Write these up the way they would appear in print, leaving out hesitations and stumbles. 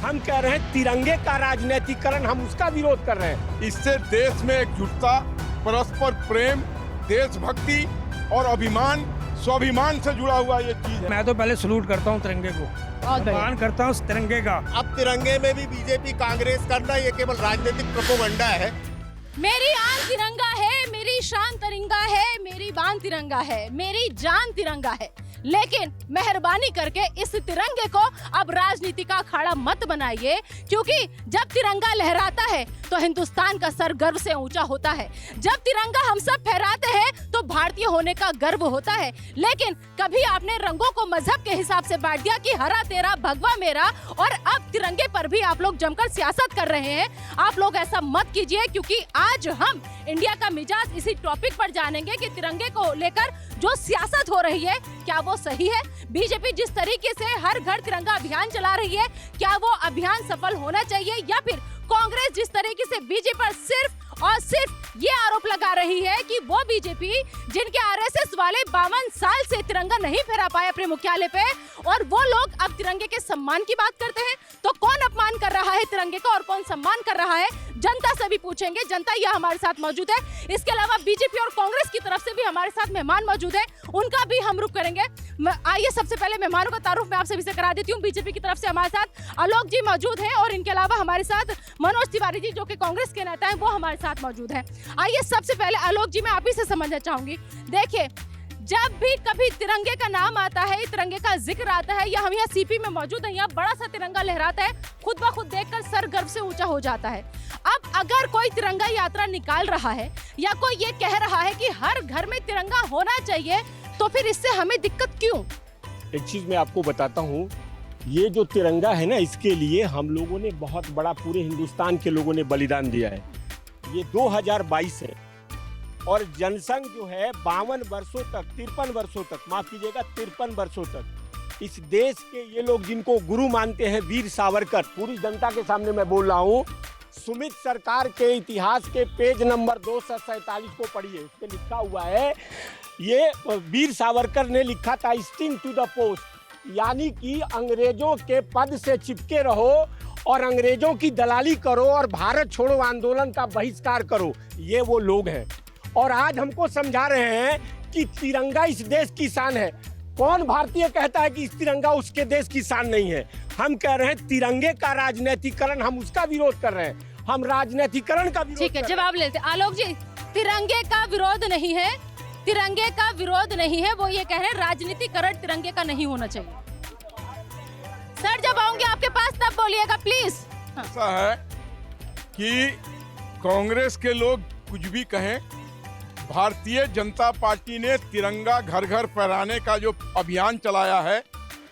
हम कह रहे हैं तिरंगे का राजनीतिकरण, हम उसका विरोध कर रहे हैं। इससे देश में एकजुटता, परस्पर प्रेम, देशभक्ति और अभिमान, स्वाभिमान से जुड़ा हुआ ये चीज है। मैं तो पहले सलूट करता हूँ तिरंगे को, सम्मान करता हूँ तिरंगे का। अब तिरंगे में भी बीजेपी कांग्रेस करना ये केवल राजनीतिक प्रोपेगेंडा है। मेरी आन तिरंगा है, मेरी शान तिरंगा है, मेरी बान तिरंगा है, मेरी जान तिरंगा है। लेकिन मेहरबानी करके इस तिरंगे को अब राजनीति का अखाड़ा मत बनाइए, क्योंकि जब तिरंगा लहराता है तो हिंदुस्तान का सर गर्व से ऊंचा होता है। जब तिरंगा हम सब फहराते हैं तो भारतीय होने का गर्व होता है। लेकिन कभी आपने रंगों को मजहब के हिसाब से बांट दिया कि हरा तेरा भगवा मेरा, और अब तिरंगे पर भी आप लोग जमकर सियासत कर रहे हैं। आप लोग ऐसा मत कीजिए, क्योंकि आज हम इंडिया का मिजाज इसी टॉपिक पर जानेंगे कि तिरंगे को लेकर जो सियासत हो रही है क्या वो सही है। बीजेपी जिस तरीके से हर घर तिरंगा अभियान चला रही है, क्या वो अभियान सफल होना चाहिए, या फिर कांग्रेस जिस तरीके से बीजेपी पर सिर्फ और सिर्फ ये आरोप लगा रही है कि वो बीजेपी जिनके आरएसएस वाले 52 साल से तिरंगा नहीं फहरा पाए अपने मुख्यालय पे, और वो लोग अब तिरंगे के सम्मान की बात करते हैं। तो कौन अपमान कर रहा है तिरंगे का और कौन सम्मान कर रहा है, जनता से भी पूछेंगे। जनता यह हमारे साथ मौजूद है। इसके अलावा बीजेपी और कांग्रेस की तरफ से भी हमारे साथ मेहमान मौजूद है, उनका भी हम रुख करेंगे। आइए सबसे पहले मेहमानों का तारुफ मैं आप सभी से करा देती हूँ। बीजेपी की तरफ से हमारे साथ आलोक जी मौजूद हैं, और इनके अलावा हमारे साथ मनोज तिवारी जी जो कि कांग्रेस के नेता हैं, वो हमारे साथ मौजूद हैं। आइए सबसे पहले आलोक जी मैं आप ही से समझना चाहूंगी, देखिए जब भी कभी तिरंगे का नाम आता है, तिरंगे का जिक्र आता है, या हम यहाँ सीपी में मौजूद हैं, यहाँ बड़ा सा तिरंगा लहराता है, खुद ब खुद देखकर सर गर्व से ऊंचा हो जाता है। अब अगर कोई तिरंगा यात्रा निकाल रहा है या कोई ये कह रहा है कि हर घर में तिरंगा होना चाहिए, तो फिर इससे हमें दिक्कत क्यों? एक चीज मैं आपको बताता हूँ, ये जो तिरंगा है ना, इसके लिए हम लोगों ने बहुत बड़ा, पूरे हिंदुस्तान के लोगों ने बलिदान दिया है। ये 2022 है और जनसंघ जो है 52 वर्षों तक, 53 वर्षों तक, माफ कीजिएगा 53 वर्षों तक इस देश के ये लोग जिनको गुरु मानते हैं, वीर सावरकर, पूरी जनता के सामने मैं बोल रहा हूँ, सुमित सरकार के इतिहास के पेज नंबर 247 को पढ़िए, उसमें लिखा हुआ है, ये वीर सावरकर ने लिखा था, स्टिंग टू द पोस्ट, यानी कि अंग्रेजों के पद से चिपके रहो और अंग्रेजों की दलाली करो और भारत छोड़ो आंदोलन का बहिष्कार करो। ये वो लोग हैं और आज हमको समझा रहे हैं कि तिरंगा इस देश की शान है। कौन भारतीय कहता है कि इस तिरंगा उसके देश की शान नहीं है? हम कह रहे हैं तिरंगे का राजनीतिकरण, हम उसका विरोध कर रहे हैं। हम राजनीतिकरण का विरोध। ठीक है, जवाब लेते आलोक जी। तिरंगे का विरोध नहीं है, तिरंगे का विरोध नहीं है, वो ये कह रहे हैं राजनीतिकरण तिरंगे का नहीं होना चाहिए। सर जब आऊंगे आपके पास तब बोलिएगा प्लीज। ऐसा है कि कांग्रेस के लोग कुछ भी कहें, भारतीय जनता पार्टी ने तिरंगा घर घर फहराने का जो अभियान चलाया है,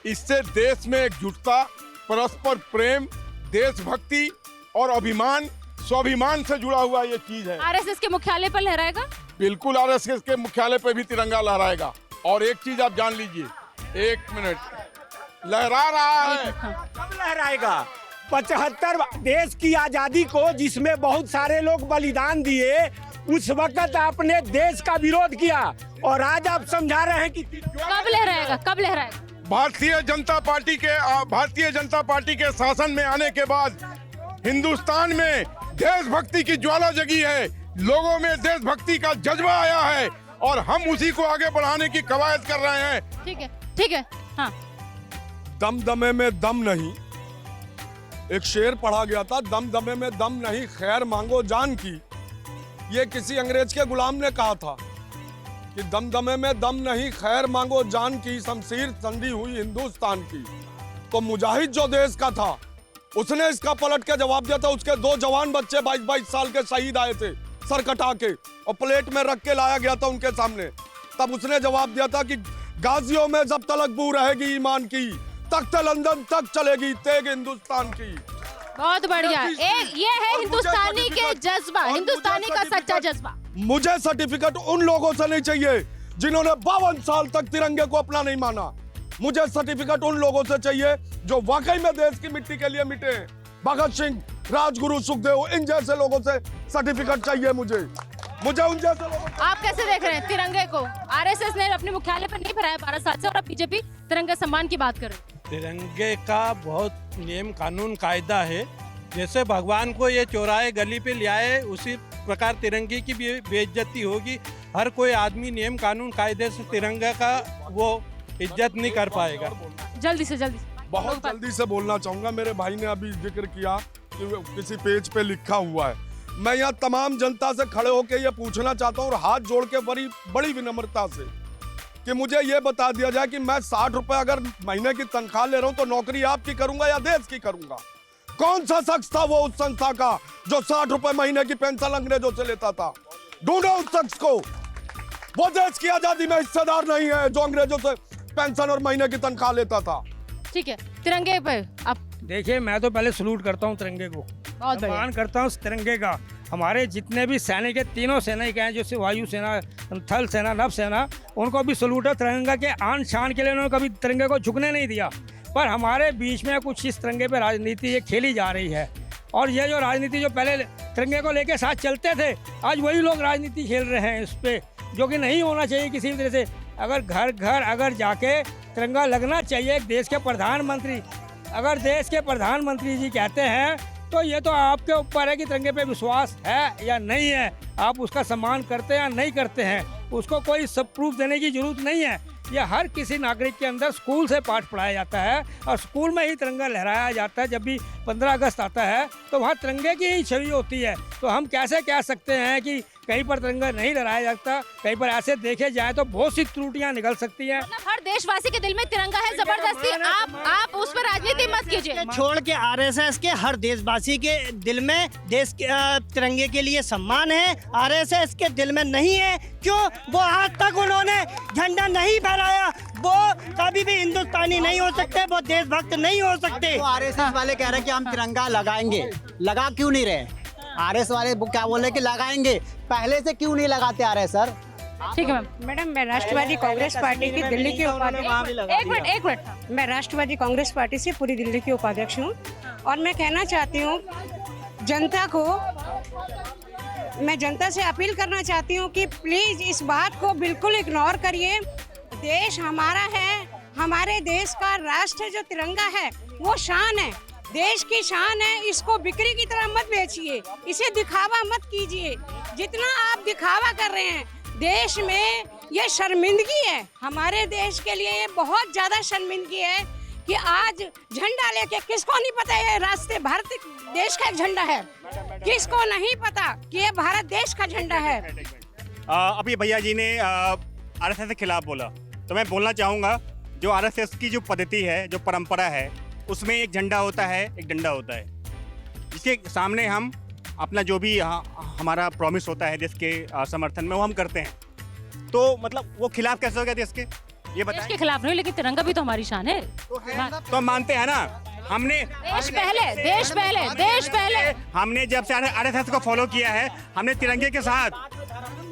इससे देश में एकजुटता, परस्पर प्रेम, देशभक्ति और अभिमान, स्वाभिमान से जुड़ा हुआ ये चीज है। आरएसएस के मुख्यालय पर लहराएगा? बिल्कुल, आरएसएस के मुख्यालय पे भी तिरंगा लहराएगा। और एक चीज आप जान लीजिए, 1 मिनट, लहरा रहा है। कब लहराएगा? 75 देश की आजादी को, जिसमें बहुत सारे लोग बलिदान दिए, उस वक्त आपने देश का विरोध किया और आज आप समझा रहे हैं कि कब लहराएगा? कब लहराएगा? भारतीय जनता पार्टी के शासन में आने के बाद हिंदुस्तान में देशभक्ति की ज्वाला जगी है, लोगों में देशभक्ति का जज्बा आया है और हम उसी को आगे बढ़ाने की कवायद कर रहे हैं। ठीक है, हाँ। दमदमे में दम नहीं, एक शेर पढ़ा गया था, दमदमे में दम नहीं, खैर मांगो जान की। ये किसी अंग्रेज के गुलाम ने कहा था कि दमदमे में दम नहीं, खैर मांगो जान की, शमशीर ठंडी हुई हिंदुस्तान की। तो मुजाहिद जो देश का था, उसने इसका पलट के जवाब दिया था। उसके 2 जवान बच्चे 22-22 साल के शहीद आए थे, सर कटा के, और प्लेट में रख के लाया गया था उनके सामने। तब उसने जवाब दिया था कि गाजियों में जब तलक बू रहेगी ईमान की, तख्त लंदन तक चलेगी तेग हिंदुस्तान की। बहुत बढ़िया। ये है हिंदुस्तानी के जज्बा, हिंदुस्तानी का सच्चा जज्बा। मुझे सर्टिफिकेट उन लोगों से नहीं चाहिए जिन्होंने 52 साल तक तिरंगे को अपना नहीं माना। मुझे सर्टिफिकेट उन लोगों से चाहिए जो वाकई में देश की मिट्टी के लिए मिटे। भगत सिंह, राजगुरु, सुखदेव, इन जैसे लोगों से सर्टिफिकेट चाहिए मुझे उन जैसे लोगों। आप कैसे देख रहे हैं तिरंगे को? आरएसएस ने अपने मुख्यालय पर नहीं फहराया 12 साल से, और अब बीजेपी तिरंगे सम्मान की बात कर रही है। तिरंगे का बहुत नियम कानून कायदा है। जैसे भगवान को ये चौराहे गली पे ले आए, उसी प्रकार तिरंगे की भी बेइज्जती होगी। हर कोई आदमी नियम कानून कायदे से तिरंगा का वो इज्जत नहीं कर पाएगा। जल्दी से जल्दी। बहुत जल्दी से बोलना चाहूंगा। मेरे भाई ने अभी जिक्र किया कि किसी पेज पे लिखा हुआ है। मैं यहाँ तमाम जनता से खड़े होकर ये पूछना चाहता हूँ और हाथ जोड़ के बड़ी विनम्रता से कि मुझे ये बता दिया जाए कि मैं 60 रुपए अगर महीने की तनख्वाह ले रहा हूँ तो नौकरी आपकी करूंगा या देश की करूंगा? कौन सा शख्स था वो उस संस्था का जो 60 रुपए महीने की पेंशन अंग्रेजों से लेता था? ढूंढो उस शख्स को। वो देश की आजादी में हिस्सेदार नहीं है जो अंग्रेजों से पेंशन और महीने की तनख्वाह लेता था। ठीक है, तिरंगे पे आप देखिए, मैं तो पहले सलूट करता हूँ तिरंगे को, बहुत बढ़िया। सम्मान करता हूँ तिरंगे का। हमारे जितने भी सैनिक है, तीनों सैनिक हैं, जैसे वायु सेना, थल सेना, नभ सेना, उनको भी सलूट है। तिरंगा के आन शान के लिए उन्होंने कभी तिरंगे को झुकने नहीं दिया। पर हमारे बीच में कुछ इस तिरंगे पे राजनीति ये खेली जा रही है, और ये जो राजनीति जो पहले तिरंगे को लेके साथ चलते थे, आज वही लोग राजनीति खेल रहे हैं इस पे, जो कि नहीं होना चाहिए किसी भी तरह से। अगर घर घर अगर जाके तिरंगा लगना चाहिए। एक देश के प्रधानमंत्री, अगर देश के प्रधानमंत्री जी कहते हैं तो ये तो आपके ऊपर है कि तिरंगे पे विश्वास है या नहीं है, आप उसका सम्मान करते हैं या नहीं करते हैं। उसको कोई सब प्रूफ देने की जरूरत नहीं है। ये हर किसी नागरिक के अंदर स्कूल से पाठ पढ़ाया जाता है, और स्कूल में ही तिरंगा लहराया जाता है। जब भी 15 अगस्त आता है तो वहाँ तिरंगे की ही छवि होती है। तो हम कैसे कह सकते हैं कि कहीं पर तिरंगा नहीं लहराया जाता? कहीं पर ऐसे देखे जाए तो बहुत सी त्रुटियां निकल सकती हैं। मतलब हर देशवासी के दिल में तिरंगा है जबरदस्ती। आप उस पर राजनीति मत कीजिए। छोड़ के आरएसएस के हर देशवासी के दिल में देश के तिरंगे के लिए सम्मान है, आरएसएस के दिल में नहीं है। क्यों? वो आज तक उन्होंने झंडा नहीं फहराया, वो कभी भी हिंदुस्तानी नहीं हो सकते, वो देशभक्त नहीं हो सकते। आरएसएस वाले कह रहे हैं कि हम तिरंगा लगाएंगे, लगा क्यों नहीं रहे? आरएस वाले क्या बोले कि लगाएंगे, पहले से क्यों नहीं लगाते आ रहे सर? ठीक है मैम। मैडम, मैं राष्ट्रवादी कांग्रेस पार्टी की दिल्ली की उपाध्यक्ष। एक मिनट। मैं राष्ट्रवादी कांग्रेस पार्टी से पूरी दिल्ली की उपाध्यक्ष हूँ, और मैं कहना चाहती हूँ जनता को, मैं जनता से अपील करना चाहती हूँ कि प्लीज इस बात को बिल्कुल इग्नोर करिए। देश हमारा है, हमारे देश का राष्ट्र जो तिरंगा है वो शान है, देश की शान है। इसको बिक्री की तरह मत बेचिए, इसे दिखावा मत कीजिए। जितना आप दिखावा कर रहे हैं देश में, ये शर्मिंदगी है हमारे देश के लिए। ये बहुत ज्यादा शर्मिंदगी है कि आज झंडा लेके, किसको नहीं पता ये राष्ट्रीय भारत देश का झंडा है? किसको नहीं पता कि ये भारत देश का झंडा है? अभी भैया जी ने आरएसएस के खिलाफ बोला, तो मैं बोलना चाहूँगा जो आरएसएस की जो पद्धति है, जो परंपरा है, उसमें एक झंडा होता है, एक डंडा होता है, जिसके सामने हम अपना जो भी हमारा प्रॉमिस होता है देश के समर्थन में, वो हम करते हैं। तो मतलब वो खिलाफ कैसे हो गया देश के? ये देश बताएं। के खिलाफ नहीं, लेकिन तिरंगा भी तो हमारी शान है। तो हम मानते हैं ना, हमने देश पहले, देश पहले, देश पहले। हमने जब से आरएसएस को फॉलो किया है, हमने तिरंगे के साथ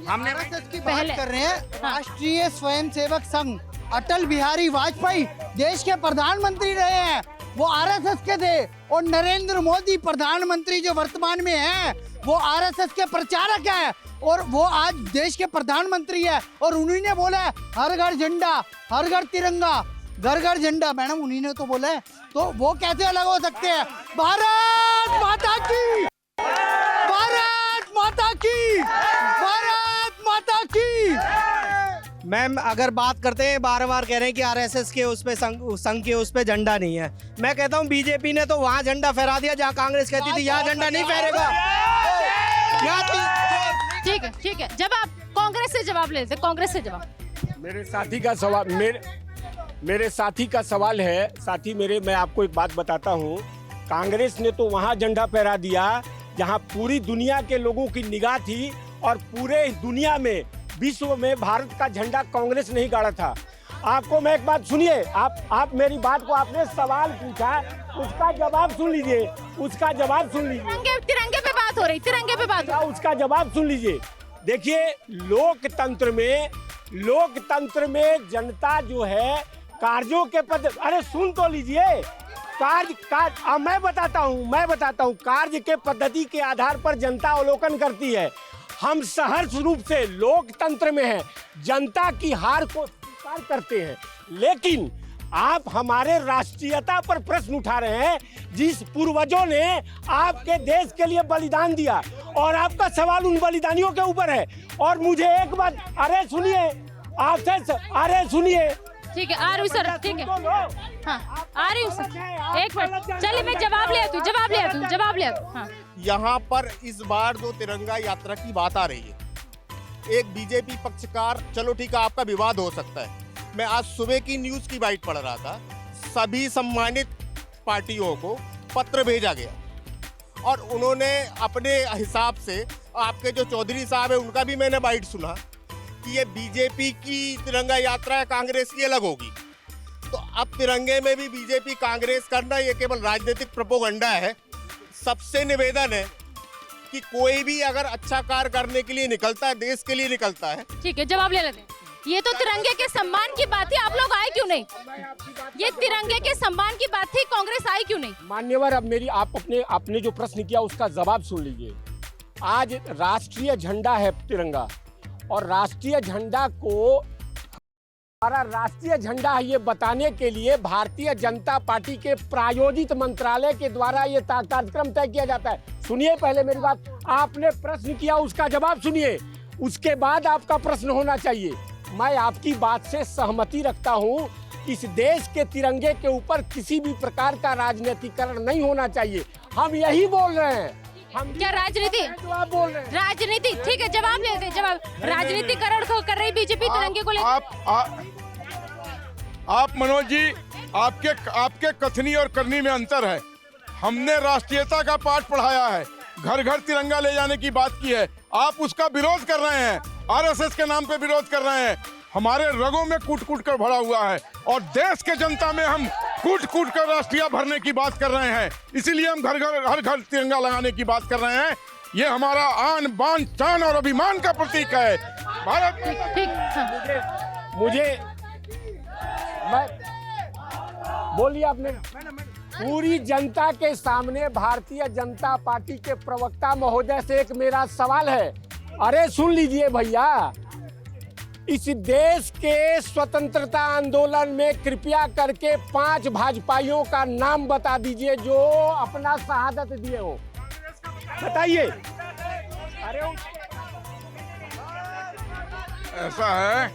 हमने आरएसएस की पहले- बात कर रहे हैं। राष्ट्रीय स्वयंसेवक संघ, अटल बिहारी वाजपेयी देश के प्रधानमंत्री रहे हैं, वो आरएसएस के थे। और नरेंद्र मोदी प्रधानमंत्री जो वर्तमान में हैं, वो आरएसएस के प्रचारक हैं, और वो आज देश के प्रधानमंत्री है। और उन्हीं ने बोला है हर घर झंडा, हर घर तिरंगा, घर घर झंडा। मैडम, उन्हीं ने तो बोला है, तो वो कैसे अलग हो सकते हैं? भारत माता की, भारत माता की, भारत माता की। मैम, अगर बात करते हैं, बार बार कह रहे हैं कि आरएसएस के उस पे संघ के उस पे झंडा नहीं है। मैं कहता हूँ बीजेपी ने तो वहाँ झंडा फहरा दिया जहाँ कांग्रेस कहती थी यहाँ झंडा नहीं फहरेगा। ठीक है, ठीक है। जब आप कांग्रेस से जवाब लेते, कांग्रेस से जवाब। मेरे साथी का सवाल, मेरे साथी का सवाल है। साथी मेरे, मैं आपको एक बात बताता हूँ। कांग्रेस ने तो वहाँ झंडा फहरा दिया जहाँ पूरी दुनिया के लोगों की निगाह थी, और पूरे दुनिया में, विश्व में भारत का झंडा कांग्रेस नहीं गाड़ा था। आपको मैं एक बात सुनिए, आप मेरी बात को, आपने सवाल पूछा, उसका जवाब सुन लीजिए, उसका जवाब सुन लीजिए। तिरंगे पे बात हो रही, तिरंगे पे बात हो रही। उसका जवाब सुन लीजिए। देखिए, लोकतंत्र में जनता जो है कार्यों के पद, अरे सुन तो लीजिए, कार्य मैं बताता हूँ, कार्य के पद्धति के आधार पर जनता अवलोकन करती है। हम सहर्ष रूप से लोकतंत्र में हैं, जनता की हार को स्वीकार करते हैं। लेकिन आप हमारे राष्ट्रीयता पर प्रश्न उठा रहे हैं, जिस पूर्वजों ने आपके देश के लिए बलिदान दिया, और आपका सवाल उन बलिदानियों के ऊपर है। और मुझे एक बात, अरे सुनिए, आपसे अरे सुनिए, ठीक है आ रही हूँ सर, ठीक है हाँ आ रही हूँ सर, एक मिनट चलिए मैं जवाब ले आती हूँ। हाँ यहाँ पर इस बार जो तिरंगा यात्रा की बात आ रही है, एक बीजेपी पक्षकार, चलो ठीक है आपका विवाद हो सकता है, मैं आज सुबह की न्यूज की बाइट पढ़ रहा था, सभी सम्मानित पार्टियों को पत्र भेजा गया और उन्होंने अपने हिसाब से, आपके जो चौधरी साहब है उनका भी मैंने बाइट सुना कि ये बीजेपी की तिरंगा यात्रा है, कांग्रेस की अलग होगी। तो अब तिरंगे में भी बीजेपी कांग्रेस करना ये केवल राजनीतिक प्रोपोगंडा है। सबसे निवेदन है कि कोई भी अगर अच्छा कार्य करने के लिए निकलता है, देश के लिए निकलता है। ठीक है जवाब ले लेते हैं। ये तो तिरंगे के सम्मान की बात थी, आप लोग आए क्यों नहीं? ये तिरंगे के सम्मान की बात थी, कांग्रेस आई क्यों नहीं? मान्यवर, अब मेरी आपने जो प्रश्न किया उसका जवाब सुन लीजिए। आज राष्ट्रीय झंडा है तिरंगा, और राष्ट्रीय झंडा को, हमारा राष्ट्रीय झंडा है ये बताने के लिए भारतीय जनता पार्टी के प्रायोजित मंत्रालय के द्वारा ये कार्यक्रम तय किया जाता है। सुनिए पहले मेरी बात, आपने प्रश्न किया उसका जवाब सुनिए, उसके बाद आपका प्रश्न होना चाहिए। मैं आपकी बात से सहमति रखता हूं, इस देश के तिरंगे के ऊपर किसी भी प्रकार का राजनीतिकरण नहीं होना चाहिए। हम यही बोल रहे हैं। हम क्या राजनीति, आप बोल रहे हैं राजनीति, ठीक है जवाब लेते हैं, जवाब। राजनीतिकरण को कर रही बीजेपी तिरंगे को लेकर। आप मनोज जी, आपके कथनी और करनी में अंतर है। हमने राष्ट्रीयता का पाठ पढ़ाया है, घर घर तिरंगा ले जाने की बात की है, आप उसका विरोध कर रहे हैं, आरएसएस के नाम पे विरोध कर रहे हैं। हमारे रगों में कूट कूट कर भरा हुआ है और देश के जनता में हम कूट कूट कर राष्ट्रीय भरने की बात कर रहे हैं। इसीलिए हम हर घर तिरंगा लगाने की बात कर रहे हैं। ये हमारा आन बान शान और अभिमान का प्रतीक है। भारत मुझे बोलिए आपने। पूरी जनता के सामने भारतीय जनता पार्टी के प्रवक्ता महोदय से एक मेरा सवाल है। अरे सुन लीजिए भैया, इस देश के स्वतंत्रता आंदोलन में कृपया करके 5 भाजपाइयों का नाम बता दीजिए जो अपना शहादत दिए हो, बताइए। अरे ऐसा है,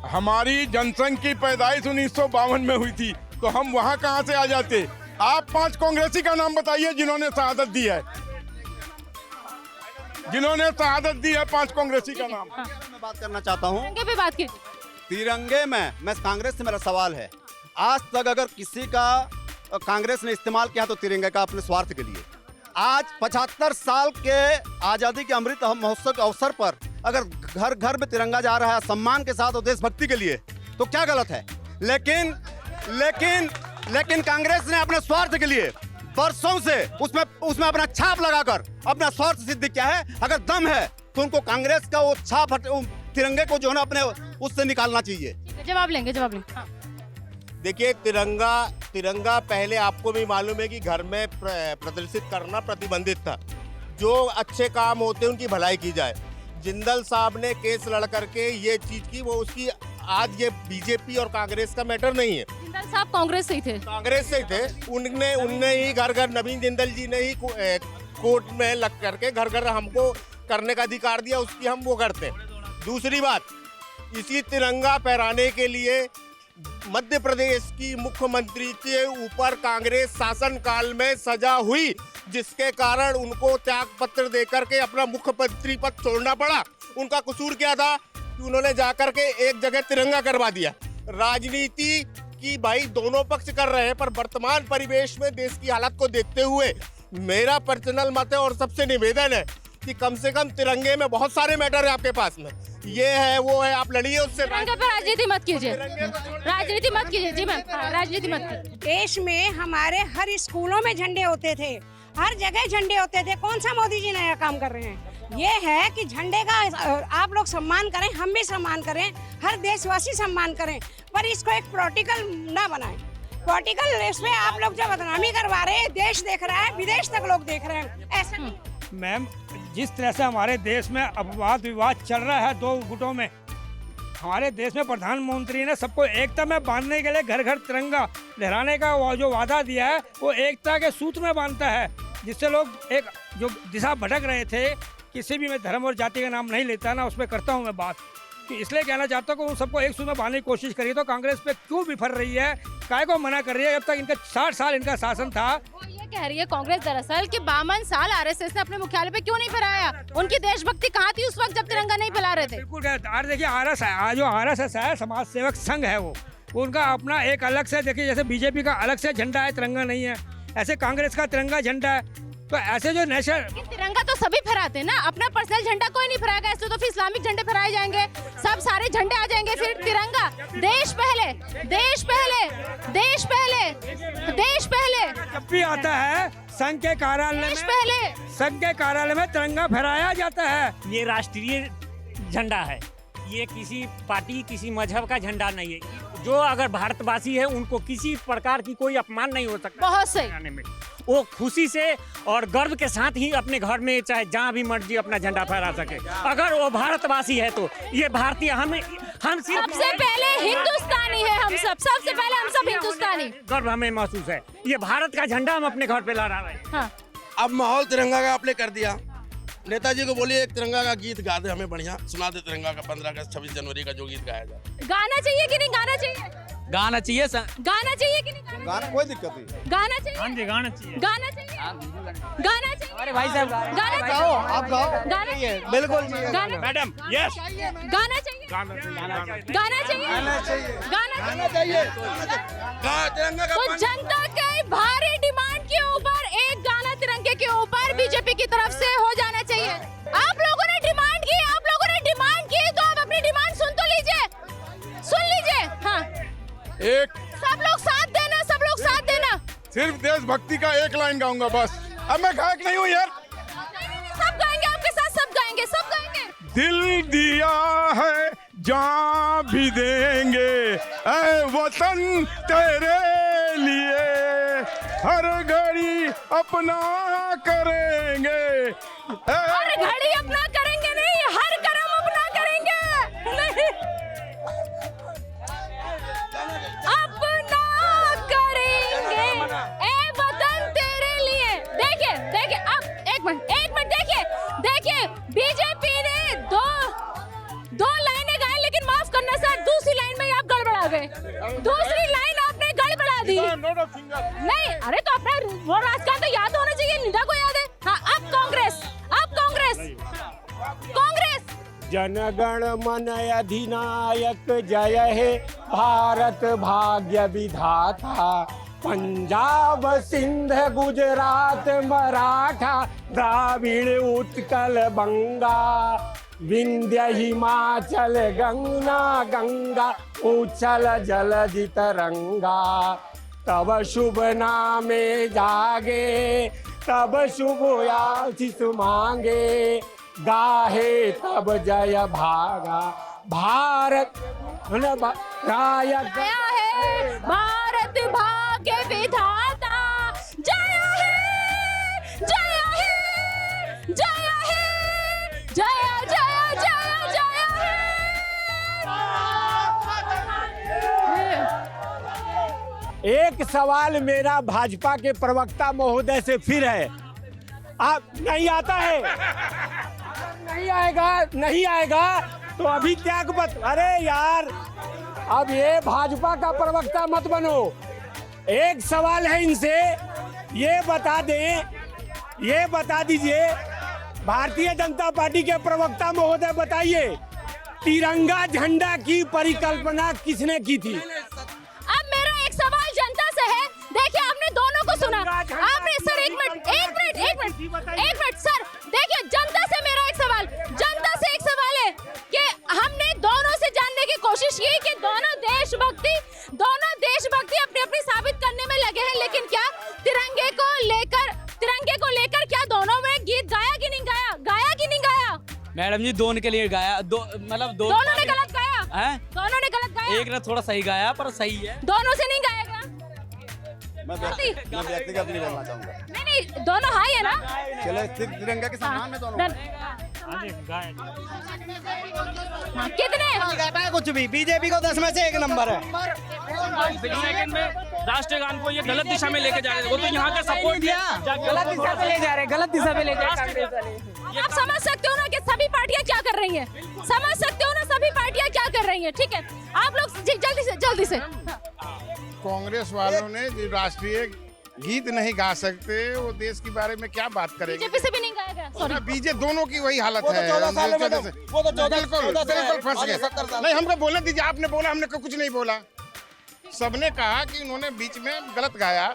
हमारी जनसंघ की पैदाइश 1952 में हुई थी, तो हम वहां कहां से आ जाते। आप 5 कांग्रेसी का नाम बताइए जिन्होंने शहादत दी है, जिन्होंने शहादत दी है 5 कांग्रेसी का नाम। मैं बात करना चाहता हूँ तिरंगे पे बात की। तिरंगे में मैं कांग्रेस से मेरा सवाल है, आज तक अगर किसी का कांग्रेस ने इस्तेमाल किया तो तिरंगे का अपने स्वार्थ के लिए। आज 75 साल के आजादी के अमृत महोत्सव के अवसर पर अगर घर घर में तिरंगा जा रहा है सम्मान के साथ और देशभक्ति के लिए, तो क्या गलत है? लेकिन कांग्रेस ने अपने स्वार्थ के लिए वर्षों से उसमें अपना छाप लगाकर अपना स्वार्थ सिद्ध किया है। अगर दम है तो उनको कांग्रेस का वो छाप तिरंगे को जो है ना अपने उससे निकालना चाहिए। जवाब लेंगे। हाँ। देखिए, तिरंगा पहले आपको भी मालूम है कि घर में प्रदर्शित करना प्रतिबंधित था। जो अच्छे काम होते हैं उनकी भलाई की जाए। जिंदल साहब ने केस लड़ करके ये चीज की, वो उसकी, आज ये बीजेपी और कांग्रेस का मैटर नहीं है। जिंदल साहब कांग्रेस से ही थे। कांग्रेस से ही थे। उनने ही घर घर, नवीन जिंदल जी ने ही कोर्ट में लग करके घर घर हमको करने का अधिकार दिया, उसकी हम वो करते। दूसरी बात, इसी तिरंगा फहराने के लिए मध्य प्रदेश की मुख्यमंत्री के ऊपर कांग्रेस शासनकाल में सजा हुई, जिसके कारण उनको त्याग पत्र देकर के अपना मुख्यमंत्री पद छोड़ना पड़ा। उनका कसूर क्या था कि उन्होंने जाकर के एक जगह तिरंगा करवा दिया। राजनीति की भाई दोनों पक्ष कर रहे हैं, पर वर्तमान परिवेश में देश की हालत को देखते हुए मेरा पर्सनल मत है और सबसे निवेदन है कि कम से कम तिरंगे में बहुत सारे मैटर है आपके पास में, ये है वो है, आप लड़िए उससे। तिरंगे पे राजनीति मत कीजिए, राजनीति मत कीजिए। जी मैम, राजनीति मत कीजिए। देश में हमारे हर स्कूलों में झंडे होते थे, हर जगह झंडे होते थे। कौन सा मोदी जी नया काम कर रहे हैं? ये है कि झंडे का आप लोग सम्मान करें, हम भी सम्मान करें, हर देशवासी सम्मान करें, पर इसको एक पॉलिटिकल ना बनाएं। पॉलिटिकल इसमें आप लोग जो बदनामी करवा रहे हैं, देश देख रहा है, विदेश तक लोग देख रहे हैं, ऐसा नहीं। मैम, जिस तरह से हमारे देश में अपवाद विवाद चल रहा है 2 गुटों में, हमारे देश में प्रधानमंत्री ने सबको एकता में बांधने के लिए घर घर तिरंगा लहराने का वो जो वादा दिया है वो एकता के सूत्र में बांधता है, जिससे लोग एक जो दिशा भटक रहे थे, किसी भी मैं धर्म और जाति का नाम नहीं लेता ना, उस पर करता हूँ मैं बात, कि इसलिए कहना चाहता हूँ कि उन सबको एक सूत्र में बांधने की कोशिश करिए। तो कांग्रेस पे क्यों बिफर रही है, काय को मना कर रही है? जब तक इनका 60 साल इनका शासन था। वो ये कह रही है कांग्रेस दरअसल कि 52 साल आरएसएस ने अपने मुख्यालय पे क्यों नहीं फहराया, उनकी देशभक्ति कहाँ थी उस वक्त जब तिरंगा नहीं फैला रहे थे? बिल्कुल देखिए आरएसएस है, समाज सेवक संघ है, वो उनका अपना एक अलग से, देखिए जैसे बीजेपी का अलग से झंडा है, तिरंगा नहीं है, ऐसे कांग्रेस का तिरंगा झंडा है। तो ऐसे जो नेशनल तिरंगा तो सभी फहराते हैं ना, अपना पर्सनल झंडा कोई नहीं फहराएगा, ऐसे तो फिर इस्लामिक झंडे फहराए जाएंगे, सब सारे झंडे आ जाएंगे, फिर तिरंगा देश पहले, देश पहले, देश पहले, देश पहले। जब भी आता है संघ के कार्यालय देश में, पहले संघ के कार्यालय में तिरंगा फहराया जाता है। ये राष्ट्रीय झंडा है, ये किसी पार्टी किसी मजहब का झंडा नहीं है। जो अगर भारतवासी है उनको किसी प्रकार की कोई अपमान नहीं हो सकता। बहुत सही। आने में वो खुशी से और गर्व के साथ ही अपने घर में चाहे जहाँ भी मर्जी अपना झंडा फहरा सके। अगर वो भारतवासी है तो ये भारतीय हम सिर्फ सबसे पहले हिंदुस्तानी है, हम सबसे पहले हम सब हिंदुस्तानी। गर्व हमें महसूस है, ये भारत का झंडा हम अपने घर पे लहरा रहे हैं। हाँ। अब माहौल तिरंगा का आपने कर दिया, नेताजी को बोलिए एक तिरंगा का गीत गा दे, हमें बढ़िया सुना दे तिरंगा का 15 अगस्त 26 जनवरी का जो गीत गाया जाए। गाना चाहिए कि नहीं गाना चाहिए? गाना चाहिए गाना चाहिए कि नहीं गाना कोई दिक्कत नहीं, गाना चाहिए? हाँ जी गाना चाहिए, गाना चाहिए, गाना चाहिए। अरे भाई साहब गाना गाओ, आप गाओ। गाना चाहिए, बिल्कुल गाना, मैडम यस गाना चाहिए, गाना चाहिए, गाना चाहिए। तिरंगा का तो जनता के भारी डिमांड के ऊपर एक गाना तिरंगे के ऊपर बीजेपी की तरफ से हो जाना चाहिए। आप लोगों ने डिमांड की, आप लोगों ने डिमांड की, तो आप अपनी डिमांड सुन तो लीजिए, सुन लीजिए। हाँ, एक सब लोग साथ देना, सब लोग साथ देना। सिर्फ देशभक्ति का एक लाइन गाऊंगा बस। अब मैं गायक नहीं हूँ यार। सब गाएंगे आपके साथ, सब गाएंगे, सब गाएंगे। दिल दिया है जान भी देंगे ऐ वतन तेरे लिए, हर घड़ी अपना करेंगे। हर घड़ी अपना करेंगे नहीं, हर कर्म अपना करेंगे नहीं, अपना करेंगे ए वतन तेरे लिए। देखिए देखिए, अब एक मिनट देखिए बीजेपी ने दो लाइनें गाई, लेकिन माफ करना सर, दूसरी लाइन में आप गड़बड़ा गए, दूसरी लाइन आपने गड़बड़ा दी। नहीं, अरे तो अपना वो राजकारण तो याद होना चाहिए, निदा को याद है। हाँ, अब कांग्रेस जनगण मन अधिनायक जय हे भारत भाग्य विधाता, पंजाब सिंध गुजरात मराठा द्राविड़ उत्कल बंगा, विंध्य हिमाचल गंगा गंगा उछल जलधि तरंगा, तब शुभ नामे जागे तब शुभ आशीष मांगे, गाहे तब जय भागा भारत रायक है भारत भाग्य विधाता, जय है जय है जय है जय जय जय जय है। एक सवाल मेरा भाजपा के प्रवक्ता महोदय से फिर है, आप नहीं आता है, नहीं आएगा तो अभी त्याग मत। अरे यार, अब ये भाजपा का प्रवक्ता मत बनो। एक सवाल है इनसे, ये बता दीजिए, भारतीय जनता पार्टी के प्रवक्ता महोदय बताइए, तिरंगा झंडा की परिकल्पना किसने की थी? अब मेरा एक सवाल जनता से है, देखिए आपने दोनों को सुना, आपने सर एक मिनट सर, देखिए जनता से मेरा एक सवाल है कि हमने दोनों से जानने की कोशिश की कि दोनों देशभक्ति अपनी अपनी साबित करने में लगे हैं, लेकिन क्या तिरंगे को लेकर क्या दोनों में गीत गाया कि नहीं गाया? मैडम जी दोनों के लिए गाया, दोनों ने गलत गाया हैं? दोनों ने गलत गाया, एक ने थोड़ा सही गाया पर सही है, दोनों से नहीं गाएगा। मैं व्यक्तिगत नहीं बोलना चाहूंगा। नहीं दोनों हाई है ना, चलो तिरंगा के सम्मान में दोनों। कितने कहता है कुछ भी, बीजेपी को 10 में से 1 नंबर है। सेकंड में राष्ट्रगान को ये गलत दिशा में लेके जा रहे हैं। वो तो यहाँ का सपोर्ट दिया, गलत दिशा पे ले जा रहे हैं, गलत दिशा पे ले जा रहे हैं। आप समझ सकते हो ना कि सभी पार्टियां क्या कर रही हैं, समझ सकते हो ना सभी पार्टियां क्या कर रही हैं। ठीक है, आप लोग जल्दी से कांग्रेस वालों ने जो राष्ट्रीय गीत नहीं गा सकते, वो देश के बारे में क्या बात करेंगे। बीजेपी से भी नहीं गाया गया, सॉरी बीजे दोनों की वही हालत है। बिल्कुल फंस गए। नहीं, हमको बोलने दीजिए, आपने बोला, हमने कुछ नहीं बोला। सबने कहा कि उन्होंने बीच में गलत गाया,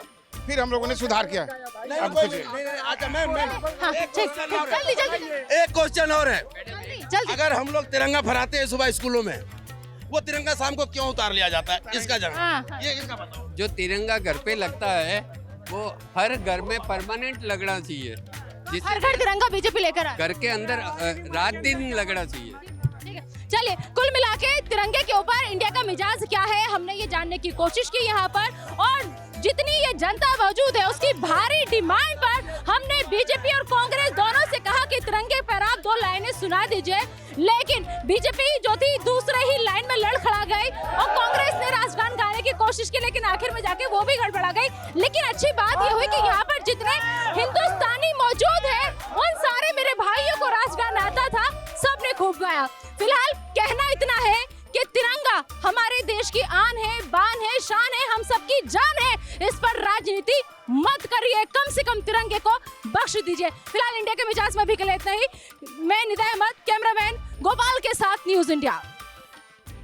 फिर हम लोगों ने सुधार किया। अब कुछ जल्दी एक क्वेश्चन और है, अगर हम लोग तिरंगा फहराते हैं सुबह स्कूलों में, वो तिरंगा शाम को क्यों उतार लिया जाता है, इसका जवाब ये इसका बताओ। जो तिरंगा घर पे लगता है वो हर घर में परमानेंट लगना चाहिए, हर घर तिरंगा बीजेपी लेकर आ। घर के अंदर रात दिन लगना चाहिए। ठीक है, चलिए कुल मिला के तिरंगे के ऊपर इंडिया का मिजाज क्या है हमने ये जानने की कोशिश की यहाँ पर, और जितनी ये जनता मौजूद है उसकी भारी डिमांड पर हमने बीजेपी और कांग्रेस दोनों से कहा कि तिरंगे पर आप 2 लाइनें सुना दीजिए, लेकिन बीजेपी जो थी दूसरे ही लाइन में लड़ खड़ा गई और कांग्रेस ने राष्ट्रगान गाने की कोशिश की, लेकिन आखिर में जाके वो भी गड़बड़ा गई। लेकिन अच्छी बात ये हुई कि यहाँ पर जितने हिंदुस्तानी मौजूद है उन सारे मेरे भाइयों को राष्ट्रगान आता था, सबने खूब गाया। फिलहाल कहना इतना है कि तिरंगा हमारे देश की आन है, बान है, शान है, हम सबकी जान है। इस पर राजनीति मत करिए, कम से कम तिरंगे को बख्श दीजिए। फिलहाल इंडिया के मिजाज में भी कल इतना ही। मैं निदा अहमद, कैमरामैन गोपाल के साथ, न्यूज़ इंडिया।